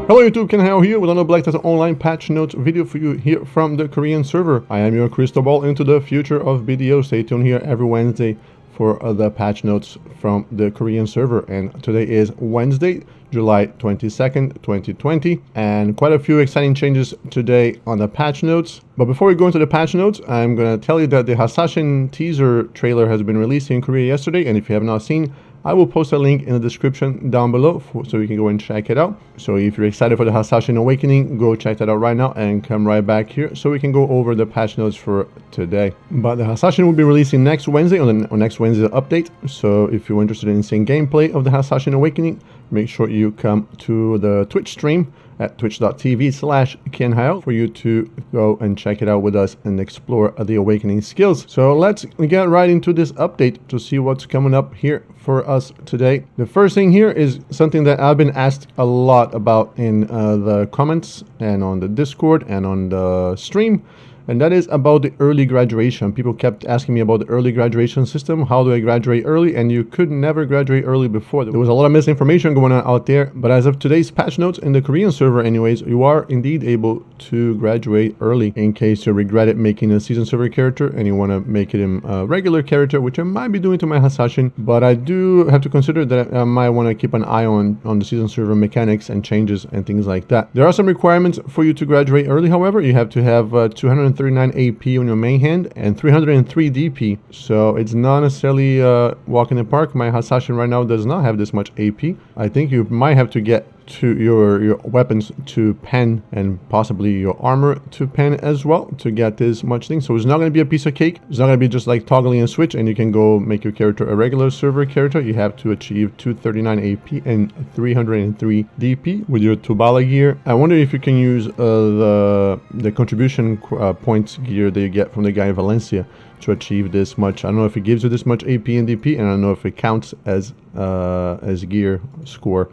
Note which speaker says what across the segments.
Speaker 1: Hello YouTube, Ken Hao here with another Black Test Online patch notes video for you here from the Korean server. I am your crystal ball into the future of BDO. Stay tuned here every Wednesday for the patch notes from the Korean server. And today is Wednesday, July 22nd, 2020. And quite a few exciting changes today on the patch notes. But before we go into the patch notes, I'm going to tell you that the Hasashin teaser trailer has been released in Korea yesterday. And if you have not seen, I will post a link in the description down below so you can go and check it out. So if you're excited for the Hasashin Awakening, go check that out right now and come right back here so we can go over the patch notes for today. But the Hasashin will be releasing next Wednesday on next Wednesday's update. So if you're interested in seeing gameplay of the Hasashin Awakening, make sure you come to the Twitch stream at twitch.tv/KenHao for you to go and check it out with us and explore the Awakening skills. So let's get right into this update to see what's coming up here for us today. The first thing here is something that I've been asked a lot about in the comments and on the Discord and on the stream. And that is about the early graduation. People kept asking me about the early graduation system. How do I graduate early? And you could never graduate early before. There was a lot of misinformation going on out there. But as of today's patch notes in the Korean server anyways, you are indeed able to graduate early in case you regretted making a season server character and you want to make it a regular character, which I might be doing to my Hasashin. But I do have to consider that I might want to keep an eye on the season server mechanics and changes and things like that. There are some requirements for you to graduate early, however. You have to have 239 AP on your main hand and 303 DP. So it's not necessarily walk in the park. My Hasashin right now does not have this much AP. I think you might have to get to your weapons to pen and possibly your armor to pen as well to get this much thing. So it's not going to be a piece of cake. It's not going to be just like toggling a switch and you can go make your character a regular server character. You have to achieve 239 AP and 303 DP with your Tubala gear. I wonder if you can use the contribution points gear that you get from the guy in Valencia to achieve this much. I don't know if it gives you this much AP and DP, and I don't know if it counts as gear score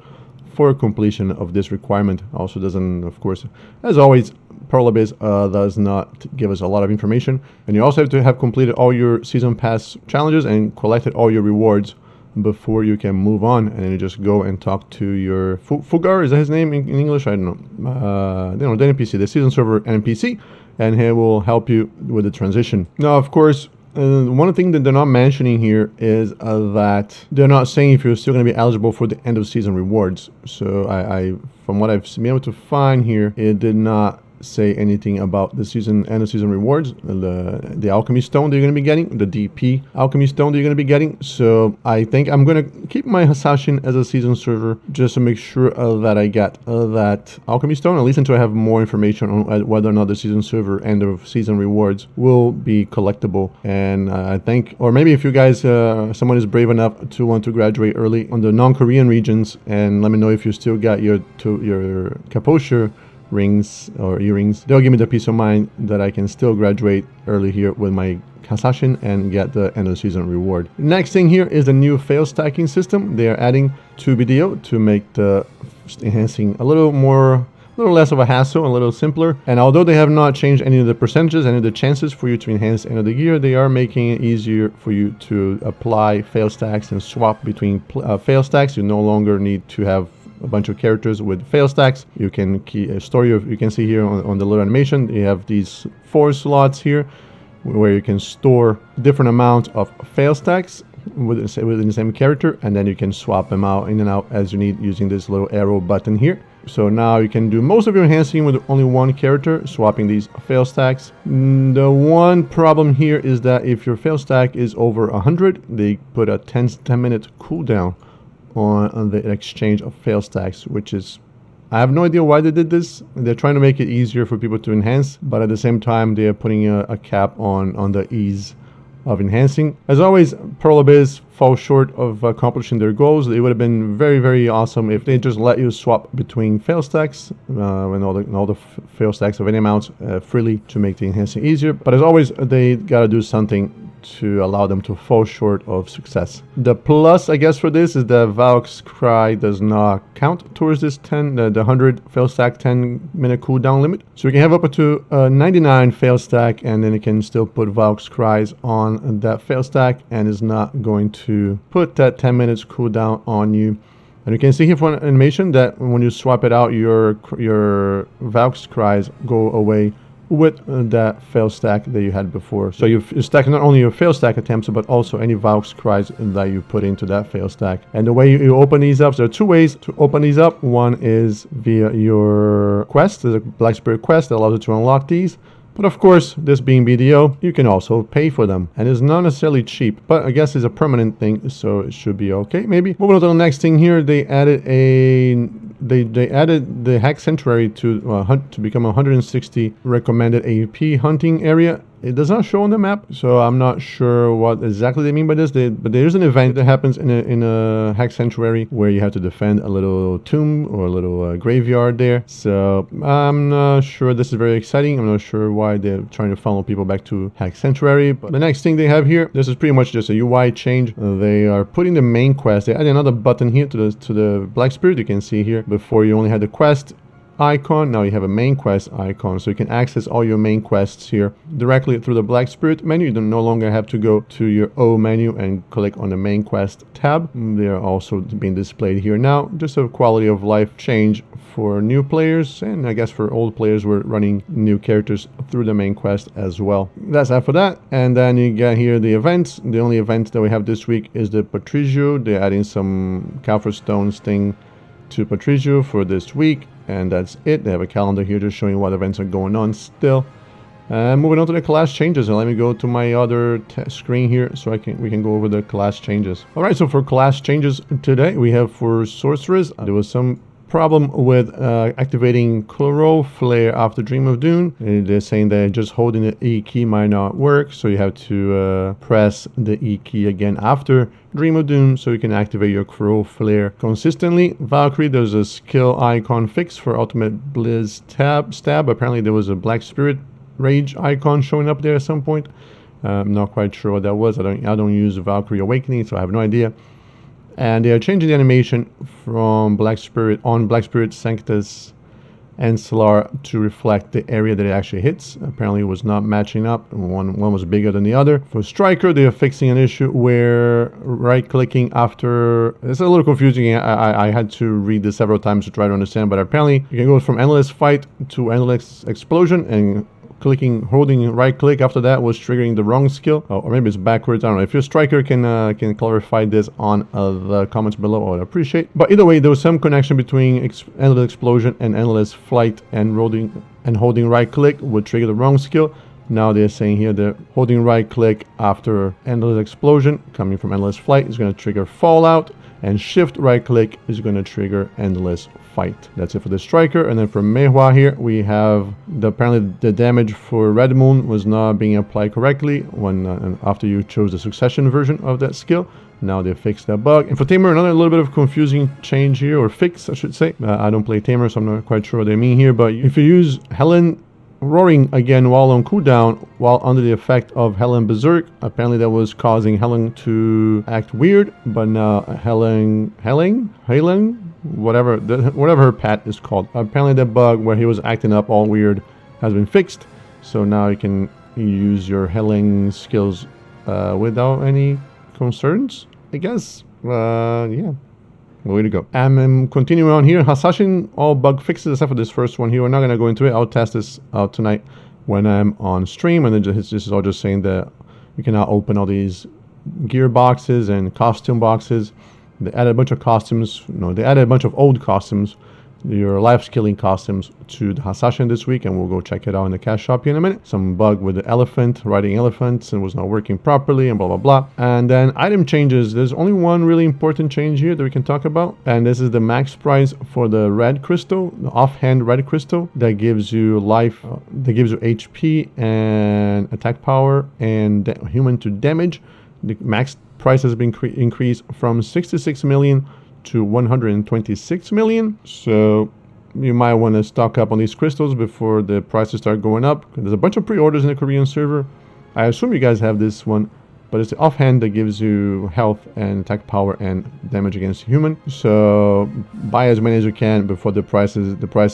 Speaker 1: for completion of this requirement. Also doesn't, of course, as always, Pearl Abyss does not give us a lot of information. And you also have to have completed all your season pass challenges and collected all your rewards before you can move on. And then you just go and talk to your Fugar, is that his name in English? I don't know. The NPC, the season server NPC, and he will help you with the transition. Now, of course, one thing that they're not mentioning here is that they're not saying if you're still going to be eligible for the end of season rewards. So I from what I've been able to find here, it did not say anything about the end of season rewards, the alchemy stone that you're going to be getting, the DP alchemy stone that you're going to be getting. So I think I'm going to keep my Hasashin as a season server just to make sure that I get that alchemy stone, at least until I have more information on whether or not the season server end of season rewards will be collectible. And I think, or maybe if you guys someone is brave enough to want to graduate early on the non-Korean regions, and let me know if you still got your Kaposher rings or earrings, they'll give me the peace of mind that I can still graduate early here with my Hasashin and get the end of the season reward. Next thing here is the new fail stacking system they are adding to BDO to make the enhancing a little less of a hassle, a little simpler. And although they have not changed any of the percentages, any of the chances for you to enhance end of the gear, they are making it easier for you to apply fail stacks and swap between fail stacks. You no longer need to have a bunch of characters with fail stacks. You can you can see here on the little animation, you have these 4 slots here where you can store different amounts of fail stacks within the same character, and then you can swap them out in and out as you need using this little arrow button here. So now you can do most of your enhancing with only one character, swapping these fail stacks. The one problem here is that if your fail stack is over 100, they put a 10-minute cooldown on the exchange of fail stacks, which is, I have no idea why they did this. They're trying to make it easier for people to enhance, but at the same time they are putting a cap on the ease of enhancing. As always, Pearl Abyss fall short of accomplishing their goals. It would have been very, very awesome if they just let you swap between fail stacks and all the fail stacks of any amounts freely to make the enhancing easier. But as always, they gotta do something to allow them to fall short of success. The plus, I guess, for this is that Valk's Cry does not count towards this the 100 fail stack 10-minute cooldown limit. So we can have up to 99 fail stack, and then you can still put Valk's Cries on that fail stack, and is not going to put that 10 minutes cooldown on you And you can see here for an animation that when you swap it out, your Valk's cries go away with that fail stack that you had before. So you stack not only your fail stack attempts, but also any Valk's cries that you put into that fail stack. And the way you open these up, there are two ways to open these up. One is via your quest. There's a Black Spirit quest that allows you to unlock these. But of course, this being BDO, you can also pay for them. And it's not necessarily cheap, but I guess it's a permanent thing, so it should be okay, maybe. Moving on to the next thing here, they added they added the Hack Sanctuary to become a 160 recommended AP hunting area. It does not show on the map, so I'm not sure what exactly they mean by this. But there's an event that happens in a Hack Sanctuary where you have to defend a little tomb or a little graveyard there. So I'm not sure this is very exciting. I'm not sure why they're trying to funnel people back to Hack Sanctuary. But the next thing they have here, this is pretty much just a UI change. They are putting the main quest. They added another button here to the Black Spirit. You can see here before you only had the quest icon. Now you have a main quest icon, so you can access all your main quests here directly through the Black Spirit menu. You no longer have to go to your O menu and click on the main quest tab. They are also being displayed here now. Just a quality of life change for new players, and I guess for old players we're running new characters through the main quest as well. That's that for that. And then you get here the events. The only event that we have this week is the Patricio. They're adding some Calfer Stones thing to Patricio for this week, and that's it. They have a calendar here just showing what events are going on still. Moving on to the class changes, and let me go to my other screen here so we can go over the class changes. All right, so for class changes today, we have for Sorceress, there was some problem with activating Chloro Flare after Dream of Doom. They're saying that just holding the E key might not work, so you have to press the E key again after Dream of Doom so you can activate your Chloro Flare consistently. Valkyrie, there's a skill icon fix for Ultimate Blizz Stab. Apparently there was a Black Spirit Rage icon showing up there at some point. I'm not quite sure what that was. I don't use Valkyrie Awakening, so I have no idea. And they are changing the animation from Black Spirit Sanctus and Solar to reflect the area that it actually hits. Apparently it was not matching up. One was bigger than the other. For Striker, they are fixing an issue where right-clicking after... It's a little confusing. I had to read this several times to try to understand, but apparently you can go from Endless Fight to Endless Explosion, and holding right click after that was triggering the wrong skill, or maybe it's backwards. I don't know. If your Striker can clarify this on the comments below, I would appreciate. But either way, there was some connection between Endless Explosion and Endless Flight, and holding right click would trigger the wrong skill. Now they're saying here that holding right click after Endless Explosion coming from Endless Flight is going to trigger Fallout, and shift right click is going to trigger Endless Fight. That's it for the Striker. And then for Mehua here, we have apparently the damage for Red Moon was not being applied correctly when after you chose the Succession version of that skill. Now they fixed that bug. And for Tamer, another little bit of confusing change here, or fix I should say. I don't play Tamer, so I'm not quite sure what they mean here, but if you use Helen Roaring again while on cooldown, while under the effect of Helen Berserk, apparently that was causing Helen to act weird, but now Helen, whatever her pet is called, apparently that bug where he was acting up all weird has been fixed, so now you can use your Helen skills without any concerns, I guess. Yeah. Way to go. And continuing on here, Hasashin, all bug fixes except for this first one here. We're not going to go into it. I'll test this out tonight when I'm on stream. And then this is all just saying that you can now open all these gear boxes and costume boxes. They added a bunch of costumes. No, they added a bunch of old costumes, your life scaling costumes, to the Hasashin this week, and we'll go check it out in the cash shop here in a minute. Some bug with the elephant, riding elephants, and was not working properly, and blah blah blah. And then item changes. There's only one really important change here that we can talk about, and this is the max price for the red crystal, the offhand red crystal that gives you life, that gives you HP and attack power and human to damage. The max price has been increased from 66 million to 126 million. So you might want to stock up on these crystals before the prices start going up. There's a bunch of pre-orders in the Korean server. I assume you guys have this one, but it's the offhand that gives you health and attack power and damage against human. So buy as many as you can before the price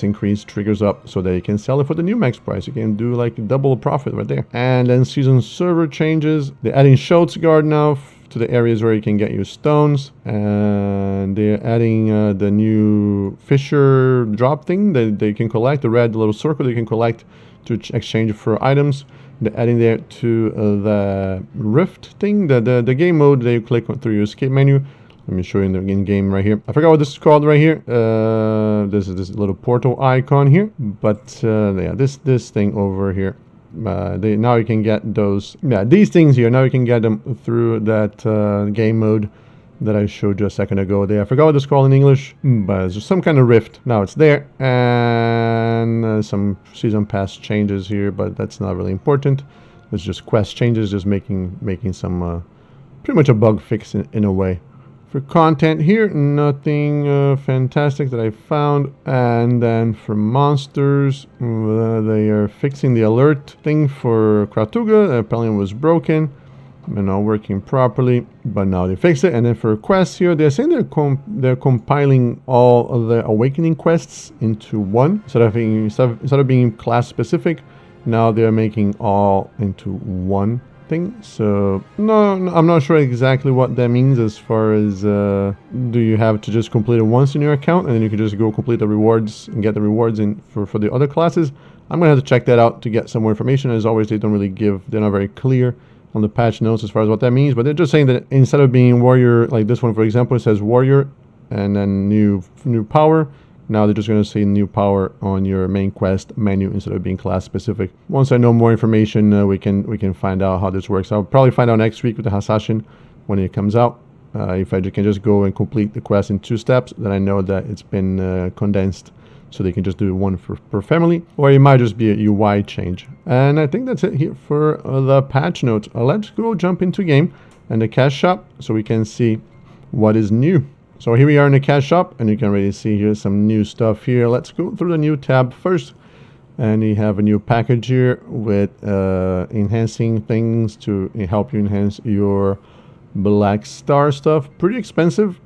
Speaker 1: increase triggers up, so that you can sell it for the new max price. You can do like double profit right there. And then season server changes. They're adding Schultz Guard now to the areas where you can get your stones, and they're adding the new Fisher drop thing that they can collect, the red little circle they can collect to exchange for items. They're adding there to the Rift thing, the game mode that you click on through your escape menu. Let me show you in game right here. I forgot what this is called right here. This is this little portal icon here, but yeah, this thing over here. Now you can get those, these things here. Now you can get them through that game mode that I showed you a second ago there. I forgot what it's called in English, but it's just some kind of rift. Now it's there, and some season pass changes here, but that's not really important. It's just quest changes, just making some pretty much a bug fix in a way. For content here, nothing fantastic that I found. And then for monsters, they are fixing the alert thing for Kratuga. Apparently it was broken and not working properly, but now they fixed it. And then for quests here, they're saying they're compiling all of the awakening quests into one. Instead of being class specific, now they're making all into one thing. So no, I'm not sure exactly what that means as far as do you have to just complete it once in your account and then you can just go complete the rewards and get the rewards in for the other classes. I'm gonna have to check that out to get some more information. As always, they're not very clear on the patch notes as far as what that means, but they're just saying that instead of being warrior, like this one for example, it says warrior and then new power. Now they're just going to say new power on your main quest menu instead of being class specific. Once I know more information, we can find out how this works. I'll probably find out next week with the Hasashin when it comes out. If I can just go and complete the quest in 2 steps, then I know that it's been condensed, so they can just do one per family, or it might just be a UI change. And I think that's it here for the patch notes. Let's go jump into game and the cash shop so we can see what is new. So here we are in the cash shop, and you can already see here some new stuff here. Let's go through the new tab first. And you have a new package here with enhancing things to help you enhance your Black Star stuff. Pretty expensive.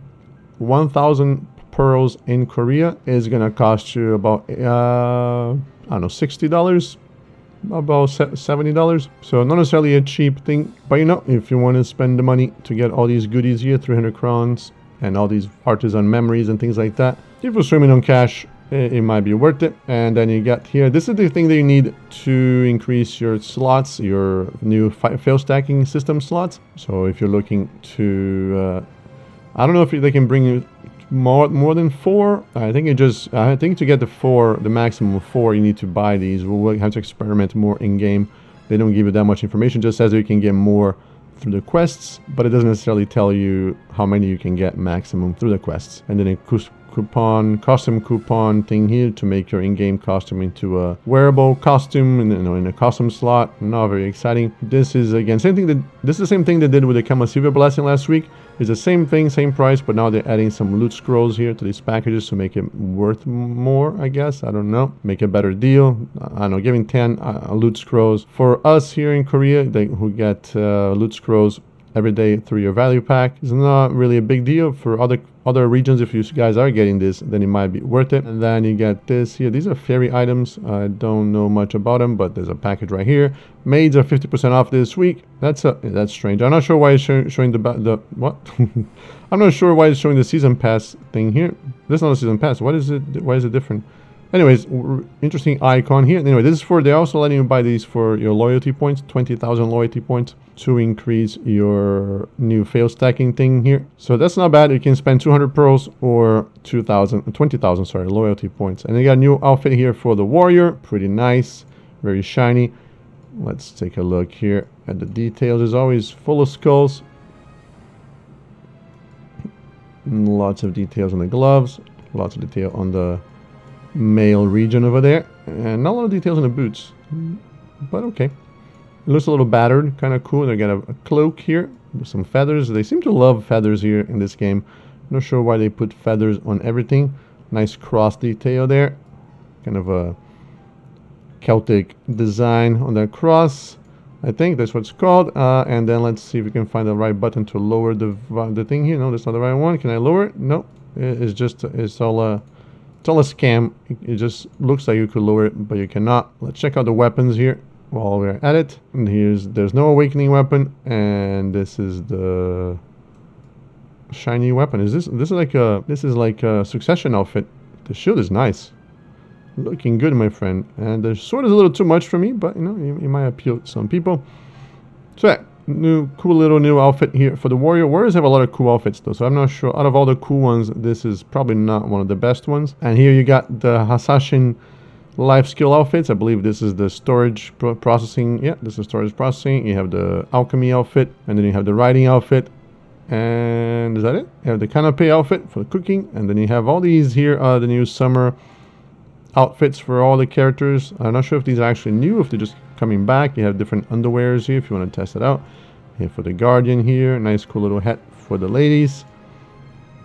Speaker 1: 1,000 pearls in Korea is going to cost you about, I don't know, $60. About $70. So not necessarily a cheap thing. But you know, if you want to spend the money to get all these goodies here, 300 crowns, and all these artisan memories and things like that, if you're swimming on cash, it might be worth it. And then you get here, this is the thing that you need to increase your slots, your new fail stacking system slots. So if you're looking to I don't know if they can bring you more than 4. I think to get the maximum of 4, you need to buy these. We'll have to experiment more in game. They don't give you that much information, just says that you can get more through the quests, but it doesn't necessarily tell you how many you can get maximum through the quests. And then a custom coupon thing here to make your in-game costume into a wearable costume in a custom slot. Not very exciting. This is again this is the same thing they did with the Kamasilva blessing last week. It's the same thing, same price, but now they're adding some loot scrolls here to these packages to make it worth more, I guess. I don't know. Make a better deal. I don't know, giving 10 loot scrolls. For us here in Korea, who get loot scrolls every day through your value pack, is not really a big deal. For other regions, if you guys are getting this, then it might be worth it. And then you get this here. These are fairy items. I don't know much about them, but there's a package right here. Maids are 50% off this week. That's strange. I'm not sure why it's showing the what. I'm not sure why it's showing the season pass thing here. This is not a season pass. What is it? Why is it different? Anyways, interesting icon here. Anyway, this is they're also letting you buy these for your loyalty points, 20,000 loyalty points to increase your new fail stacking thing here. So that's not bad. You can spend 200 pearls or 20,000, sorry, loyalty points. And they got a new outfit here for the warrior. Pretty nice, very shiny. Let's take a look here at the details. As always, full of skulls. Lots of details on the gloves. Lots of detail on the male region over there, and not a lot of details on the boots, but okay. It looks a little battered, kind of cool. They got a cloak here with some feathers. They seem to love feathers here in this game. Not sure why they put feathers on everything. Nice cross detail there, kind of a Celtic design on that cross. I think that's what it's called. And then let's see if we can find the right button to lower the thing here. No, that's not the right one. Can I lower it? No, it's all a scam. It just looks like you could lower it, but you cannot. Let's check out the weapons here. while we're at it. And there's no awakening weapon, and this is the shiny weapon. This is like a succession outfit. The shield is nice, looking good, my friend. And the sword is a little too much for me, but you know, it might appeal to some people. So yeah, cool little new outfit here for the warrior. Warriors have a lot of cool outfits though, so I'm not sure. Out of all the cool ones, this is probably not one of the best ones. And here you got the Hasashin life skill outfits. I believe this is the storage processing. Yeah, this is storage processing. You have the alchemy outfit, and then you have the riding outfit. And is that it? You have the canopy outfit for the cooking, and then you have all these here, the new summer outfits for all the characters. I'm not sure if these are actually new, if they're just coming back. You have different underwears here if you want to test it out. Here for the Guardian here, nice cool little hat for the ladies,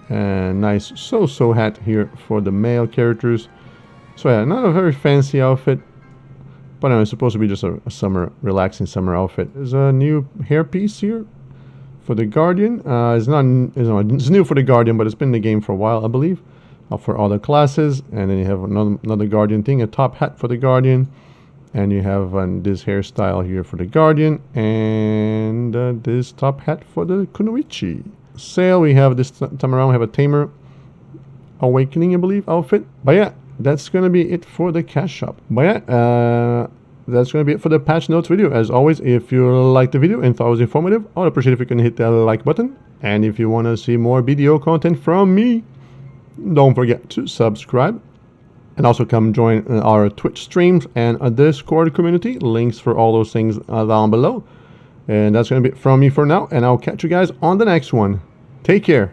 Speaker 1: and nice so hat here for the male characters. So yeah, not a very fancy outfit, but it's supposed to be just a relaxing summer outfit. There's a new hairpiece here for the Guardian. It's new for the Guardian, but it's been in the game for a while, I believe. For all the classes. And then you have another Guardian thing, a top hat for the Guardian, and you have this hairstyle here for the Guardian, and this top hat for the Kunoichi. Sale, we have this time around, we have a Tamer Awakening, I believe, outfit. But yeah, that's gonna be it for the cash shop. But yeah, that's gonna be it for the patch notes video. As always, if you liked the video and thought it was informative, I would appreciate if you can hit that like button. And if you want to see more video content from me, don't forget to subscribe, and also come join our Twitch streams and a Discord community. Links for all those things down below. And that's going to be it from me for now, and I'll catch you guys on the next one. Take care.